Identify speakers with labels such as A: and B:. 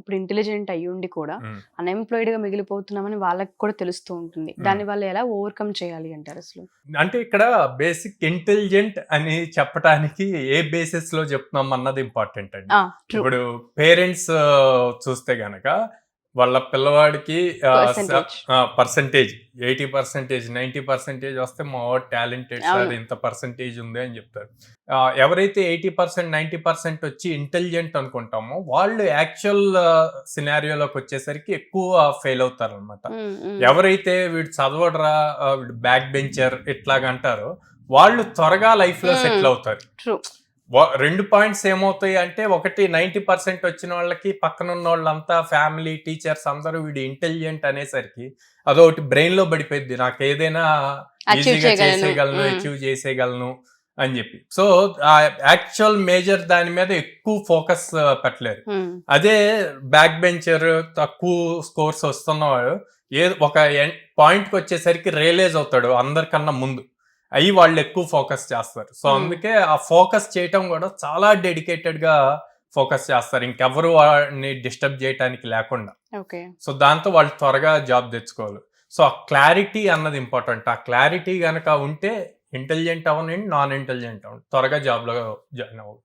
A: ఇప్పుడు ఇంటెలిజెంట్ అయ్యుండి కూడా
B: ఉమ్.
A: అన్ఎంప్లాయిడ్ గా మిగిలిపోతున్నామని వాళ్ళకి కూడా తెలుస్తూ ఉంటుంది. దాన్ని వాళ్ళు ఎలా ఓవర్కమ్ చేయాలి అంటారు అసలు?
B: అంటే ఇక్కడ బేసిక్ ఇంటెలిజెంట్ అని చెప్పడానికి ఏ బేసిస్ లో చెప్తున్నాం అన్నది ఇంపార్టెంట్ అండి.
A: ట్రూ.
B: ఇప్పుడు పేరెంట్స్ చూస్తే గనక వాళ్ళ పిల్లవాడికి
A: పర్సెంటేజ్.
B: పర్సంటేజ్ 80%, 90% వస్తే మా వాడు టాలెంటెడ్ సార్,
A: అవును.
B: ఇంత పర్సంటేజ్ ఉంది అని చెప్తారు. ఎవరైతే 80%, 90% వచ్చి ఇంటెలిజెంట్ అనుకుంటామో వాళ్ళు యాక్చువల్ సినారియోలోకి వచ్చేసరికి ఎక్కువ ఫెయిల్ అవుతారు అనమాట. ఎవరైతే వీడు చదవడరా, వీడు బ్యాక్ బెంచర్ ఇట్లాగ అంటారో వాళ్ళు త్వరగా లైఫ్ లో సెటిల్ అవుతారు.
A: ట్రూ.
B: 2 పాయింట్స్ ఏమవుతాయి అంటే, ఒకటి 90% వచ్చిన వాళ్ళకి పక్కన ఉన్న వాళ్ళంతా ఫ్యామిలీ, టీచర్స్ అందరూ వీడు ఇంటెలిజెంట్ అనేసరికి అదొకటి బ్రెయిన్ లో పడిపోయింది, నాకు ఏదైనా
A: Achieve
B: ఈజీగా
A: చేయగలను.
B: చేసేయగలను, అచీవ్ చేసేయగలను అని చెప్పి. సో ఆ యాక్చువల్ మేజర్ దాని మీద ఎక్కువ ఫోకస్ పెట్టలేరు. అదే బ్యాక్ బెంచర్, తక్కువ స్కోర్స్ వస్తున్నవాడు ఒక పాయింట్కి వచ్చేసరికి రియలైజ్ అవుతాడు అందరికన్నా ముందు, అవి వాళ్ళు ఎక్కువ ఫోకస్ చేస్తారు. సో అందుకే ఆ ఫోకస్ చేయటం కూడా చాలా డెడికేటెడ్ గా ఫోకస్ చేస్తారు, ఇంకెవరు వాడిని డిస్టర్బ్ చేయడానికి లేకుండా. సో దాంతో వాళ్ళు త్వరగా జాబ్ తెచ్చుకోవాలి. సో ఆ క్లారిటీ అన్నది ఇంపార్టెంట్. ఆ క్లారిటీ గనక ఉంటే ఇంటెలిజెంట్ అవనండి, నాన్ ఇంటెలిజెంట్ అవ్వండి, త్వరగా జాబ్ లో జాయిన్ అవ్వాలి.